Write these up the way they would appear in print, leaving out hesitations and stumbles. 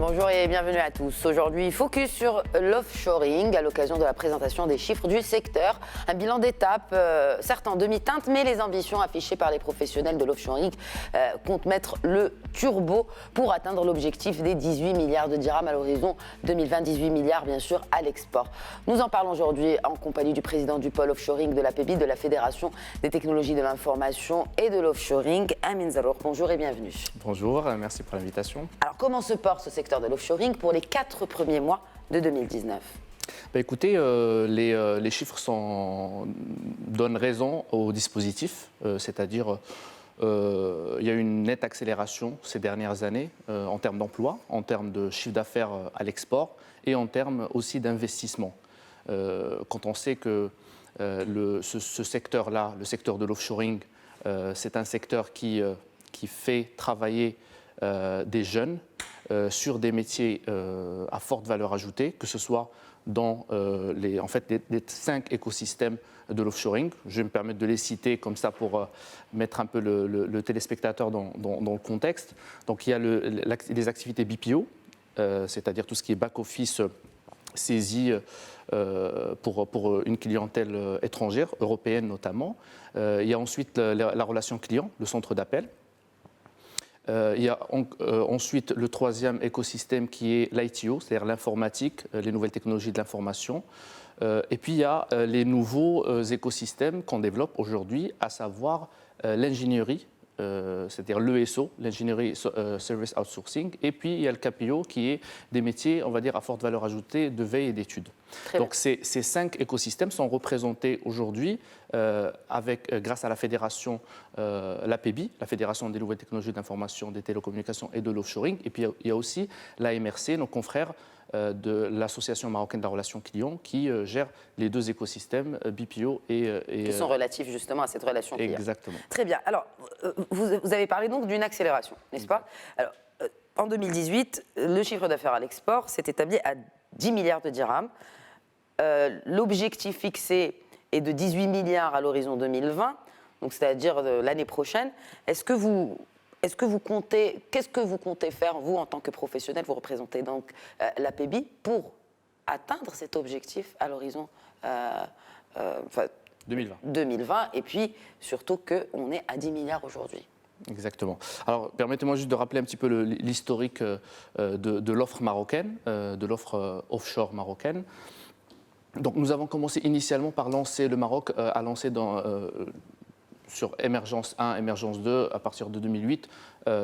Bonjour et bienvenue à tous. Aujourd'hui, focus sur l'offshoring à l'occasion de la présentation des chiffres du secteur. Un bilan d'étape, certes en demi-teinte, mais les ambitions affichées par les professionnels de l'offshoring comptent mettre le turbo pour atteindre l'objectif des 18 milliards de dirhams à l'horizon 2020, 18 milliards bien sûr à l'export. Nous en parlons aujourd'hui en compagnie du président du pôle offshoring de l'APEBI, de la Fédération des technologies de l'information et de l'offshoring, Amin Zarour. Bonjour et bienvenue. Bonjour, merci pour l'invitation. Alors comment se porte ce secteur de l'offshoring pour les 4 premiers mois de 2019? Écoutez, les chiffres donnent raison au dispositif, c'est-à-dire il y a eu une nette accélération ces dernières années en termes d'emploi, en termes de chiffre d'affaires à l'export et en termes aussi d'investissement. Quand on sait que ce secteur-là, le secteur de l'offshoring, c'est un secteur qui fait travailler des jeunes sur des métiers à forte valeur ajoutée, que ce soit dans les 5 écosystèmes de l'offshoring. Je vais me permettre de les citer comme ça pour mettre un peu le téléspectateur dans le contexte. Donc il y a les activités BPO, c'est-à-dire tout ce qui est back-office saisie pour une clientèle étrangère, européenne notamment. Il y a ensuite la relation client, le centre d'appel. Il y a ensuite le troisième écosystème qui est l'ITO, c'est-à-dire l'informatique, les nouvelles technologies de l'information. Et puis il y a les nouveaux écosystèmes qu'on développe aujourd'hui, à savoir l'ingénierie, c'est-à-dire l'ESO, l'ingénierie Service Outsourcing. Et puis il y a le KPO qui est des métiers, on va dire, à forte valeur ajoutée de veille et d'études. Donc ces 5 écosystèmes sont représentés aujourd'hui grâce à la fédération, l'APEBI, la Fédération des nouvelles technologies d'information, des télécommunications et de l'offshoring. Et puis il y a aussi la MRC, nos confrères de l'Association marocaine de la relation client qui gère les 2 écosystèmes BPO et qui sont relatifs justement à cette relation client. Exactement. Très bien. Alors, vous avez parlé donc d'une accélération, n'est-ce pas? Alors, en 2018, le chiffre d'affaires à l'export s'est établi à 10 milliards de dirhams. L'objectif fixé est de 18 milliards à l'horizon 2020, donc c'est-à-dire l'année prochaine. Qu'est-ce que vous comptez faire, vous, en tant que professionnel? Vous représentez donc l'APEBI pour atteindre cet objectif à l'horizon 2020, et puis surtout qu'on est à 10 milliards aujourd'hui. Exactement. Alors, permettez-moi juste de rappeler un petit peu l'historique de l'offre marocaine, de l'offre offshore marocaine. Donc, nous avons commencé initialement par lancer, le Maroc a lancé sur Émergence 1, Émergence 2, à partir de 2008,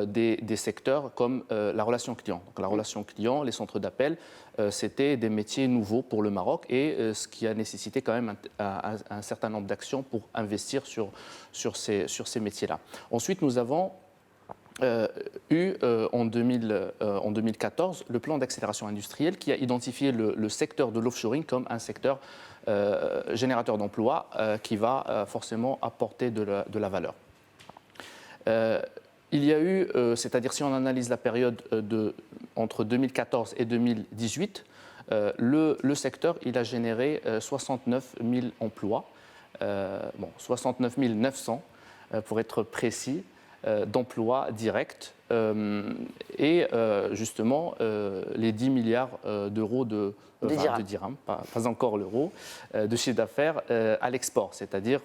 des secteurs comme la relation client. Donc, la relation client, les centres d'appel, c'était des métiers nouveaux pour le Maroc et ce qui a nécessité quand même un certain nombre d'actions pour investir sur ces métiers-là. Ensuite, nous avons eu en 2014 le plan d'accélération industrielle qui a identifié le secteur de l'offshoring comme un secteur générateur d'emplois qui va forcément apporter de la valeur. Il y a eu, c'est-à-dire si on analyse la période entre 2014 et 2018, le secteur il a généré 69 000 emplois, 69 900 pour être précis, d'emplois directs et justement les 10 milliards d'euros de dirhams, pas encore l'euro, de chiffre d'affaires à l'export, c'est-à-dire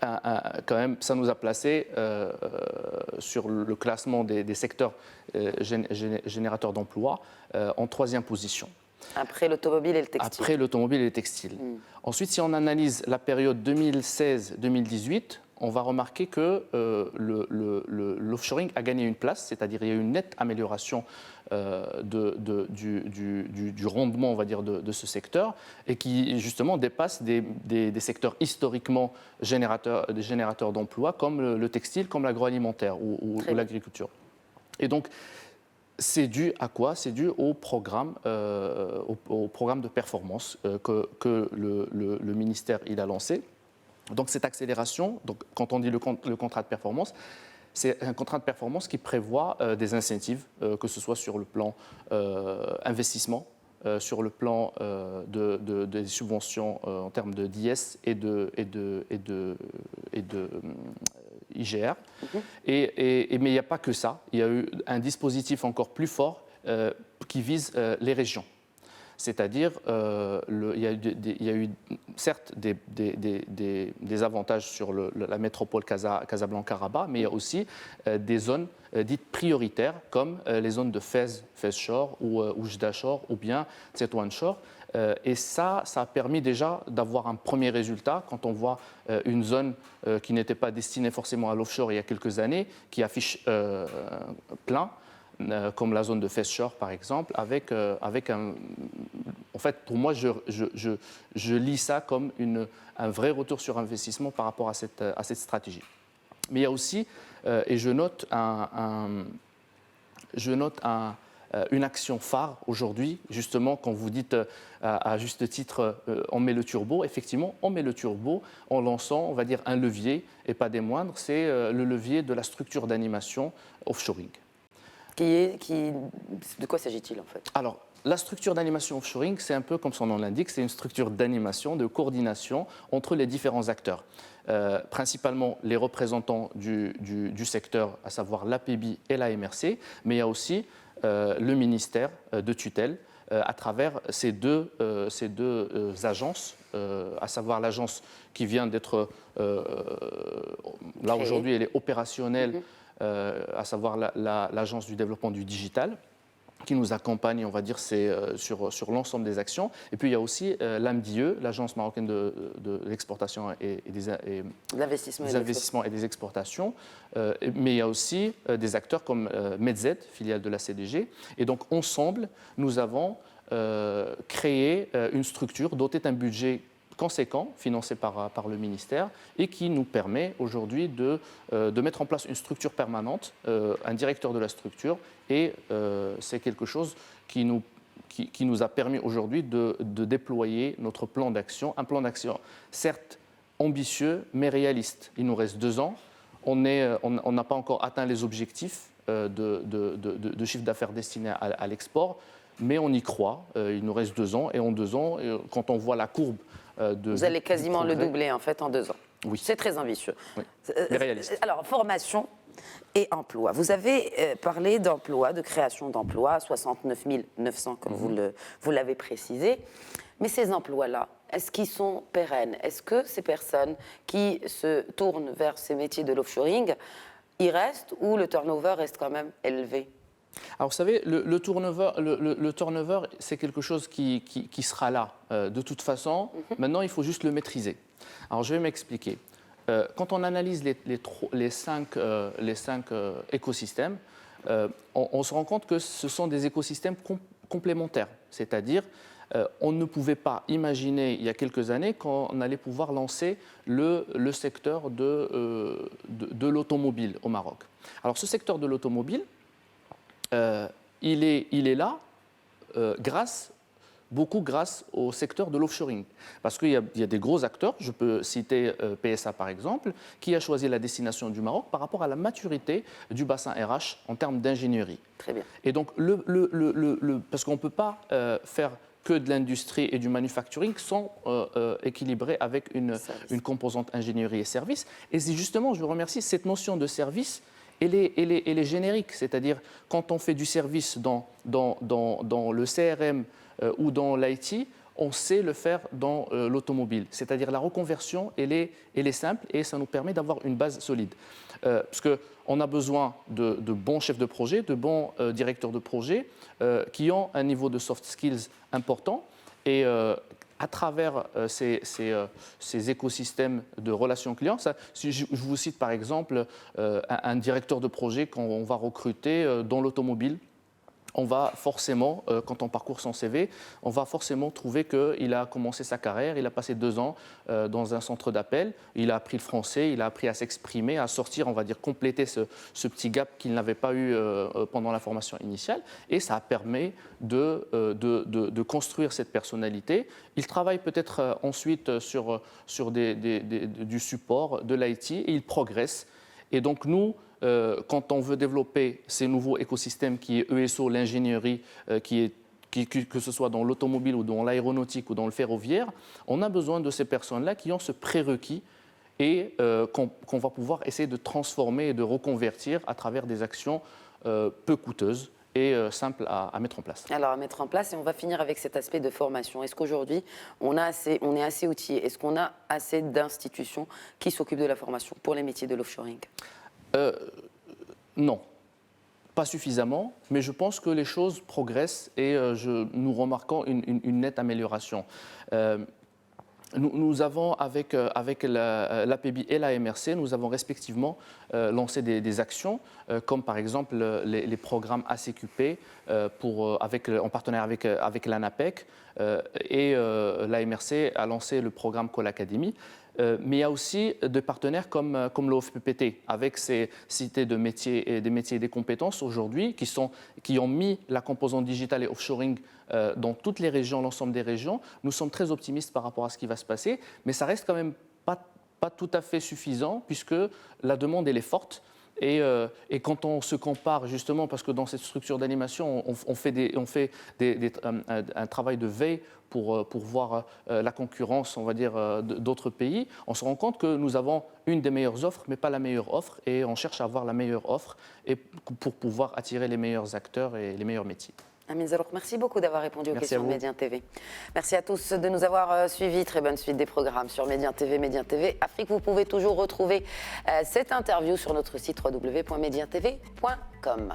quand même, ça nous a placé sur le classement des secteurs générateurs d'emplois en 3e position. Après l'automobile et le textile. Après l'automobile et le textile. Ensuite, si on analyse la période 2016-2018, on va remarquer que l'offshoring a gagné une place, c'est-à-dire il y a eu une nette amélioration du rendement, on va dire, de ce secteur, et qui justement dépasse des secteurs historiquement générateurs d'emplois, comme le textile, comme l'agroalimentaire ou l'agriculture. Et donc, c'est dû à quoi? C'est dû au programme de performance que le ministère il a lancé. Donc cette accélération, donc quand on dit le contrat de performance, c'est un contrat de performance qui prévoit des incentives, que ce soit sur le plan investissement, sur le plan des subventions en termes de d'IS et de IGR. Mais il n'y a pas que ça. Il y a eu un dispositif encore plus fort qui vise les régions. C'est-à-dire, il y a eu certes des avantages sur la métropole Casablanca-Rabat, mais il y a aussi des zones dites prioritaires, comme les zones de Fez Shore ou Jda Shore ou bien Tétouan Shore. Et ça a permis déjà d'avoir un premier résultat quand on voit une zone qui n'était pas destinée forcément à l'offshore il y a quelques années, qui affiche plein, comme la zone de Fez Shore par exemple, avec un... En fait, pour moi, je lis ça comme un vrai retour sur investissement par rapport à cette stratégie. Mais il y a aussi, et je note une action phare aujourd'hui, justement, quand vous dites à juste titre, on met le turbo, effectivement, on met le turbo en lançant, on va dire, un levier, et pas des moindres, c'est le levier de la structure d'animation offshoring. De quoi s'agit-il en fait? Alors, la structure d'animation offshoring, c'est un peu comme son nom l'indique, c'est une structure d'animation, de coordination entre les différents acteurs. Principalement les représentants du secteur, à savoir l'APB et la MRC, mais il y a aussi le ministère de tutelle à travers ces deux agences, à savoir l'agence qui vient d'être, là aujourd'hui elle est opérationnelle, à savoir l'agence du développement du digital, qui nous accompagne, on va dire, sur l'ensemble des actions. Et puis il y a aussi l'AMDIE, l'Agence marocaine de l'exportation et des investissements et des exportations. Mais il y a aussi des acteurs comme Medz, filiale de la CDG. Et donc ensemble, nous avons créé une structure dotée d'un budget conséquent, financé par le ministère, et qui nous permet aujourd'hui de mettre en place une structure permanente, un directeur de la structure, et c'est quelque chose qui nous a permis aujourd'hui de déployer notre plan d'action, un plan d'action certes ambitieux, mais réaliste. Il nous reste 2 ans, on n'a pas encore atteint les objectifs de chiffre d'affaires destiné à l'export, mais on y croit, il nous reste 2 ans, et en 2 ans, quand on voit la courbe vous allez quasiment le doubler en fait en 2 ans. Oui. C'est très ambitieux. Oui. Mais réaliste. Alors, formation et emploi. Vous avez parlé d'emploi, de création d'emplois, 69 900 comme vous l'avez précisé. Mais ces emplois-là, est-ce qu'ils sont pérennes? Est-ce que ces personnes qui se tournent vers ces métiers de l'offshoring, y restent ou le turnover reste quand même élevé? Alors, vous savez, le turnover, c'est quelque chose qui sera là de toute façon. Maintenant, il faut juste le maîtriser. Alors, je vais m'expliquer. Quand on analyse les 5 écosystèmes, on se rend compte que ce sont des écosystèmes complémentaires. C'est-à-dire, on ne pouvait pas imaginer il y a quelques années qu'on allait pouvoir lancer le secteur de l'automobile au Maroc. Alors, ce secteur de l'automobile, il est là beaucoup grâce au secteur de l'offshoring. Parce qu'il y a des gros acteurs, je peux citer PSA par exemple, qui a choisi la destination du Maroc par rapport à la maturité du bassin RH en termes d'ingénierie. Très bien. Et donc, parce qu'on ne peut pas faire que de l'industrie et du manufacturing sans équilibrer avec une composante ingénierie et service. Et c'est justement, je vous remercie, cette notion de service, elle est générique, c'est-à-dire quand on fait du service dans le CRM ou dans l'IT, on sait le faire dans l'automobile. C'est-à-dire la reconversion, elle est simple et ça nous permet d'avoir une base solide. Parce qu'on a besoin de bons chefs de projet, de bons directeurs de projet qui ont un niveau de soft skills important. Et à travers ces écosystèmes de relations clients, si je vous cite par exemple un directeur de projet qu'on va recruter dans l'automobile, on va forcément, quand on parcourt son CV, on va forcément trouver qu'il a commencé sa carrière, il a passé 2 ans dans un centre d'appel, il a appris le français, il a appris à s'exprimer, à sortir, on va dire, compléter ce petit gap qu'il n'avait pas eu pendant la formation initiale, et ça permet de construire cette personnalité. Il travaille peut-être ensuite sur du support, de l'IT, et il progresse. Et donc nous, quand on veut développer ces nouveaux écosystèmes qui est ESO, l'ingénierie, que ce soit dans l'automobile ou dans l'aéronautique ou dans le ferroviaire, on a besoin de ces personnes-là qui ont ce prérequis et qu'on va pouvoir essayer de transformer et de reconvertir à travers des actions peu coûteuses et simple à mettre en place. Alors, à mettre en place, et on va finir avec cet aspect de formation. Est-ce qu'aujourd'hui, on est assez outillé? Est-ce qu'on a assez d'institutions qui s'occupent de la formation pour les métiers de l'offshoring? Non, pas suffisamment, mais je pense que les choses progressent et nous remarquons une nette amélioration. Nous avons, avec l'APBI et la MRC, nous avons respectivement lancé des actions, comme par exemple les programmes ACQP en partenariat avec l'ANAPEC, et la MRC a lancé le programme Call Academy. Mais il y a aussi des partenaires comme l'OFPPT, avec ses cités de métiers et des compétences aujourd'hui, qui ont mis la composante digitale et offshoring dans toutes les régions, l'ensemble des régions. Nous sommes très optimistes par rapport à ce qui va se passer, mais ça reste quand même pas tout à fait suffisant, puisque la demande elle est forte. Et quand on se compare justement, parce que dans cette structure d'animation, on fait un travail de veille pour voir la concurrence, on va dire, d'autres pays, on se rend compte que nous avons une des meilleures offres, mais pas la meilleure offre, et on cherche à avoir la meilleure offre pour pouvoir attirer les meilleurs acteurs et les meilleurs métiers. Amin Zerouk, merci beaucoup d'avoir répondu aux questions de Médien TV. Merci à tous de nous avoir suivis. Très bonne suite des programmes sur Médien TV, Médien TV Afrique. Vous pouvez toujours retrouver cette interview sur notre site www.medientv.com.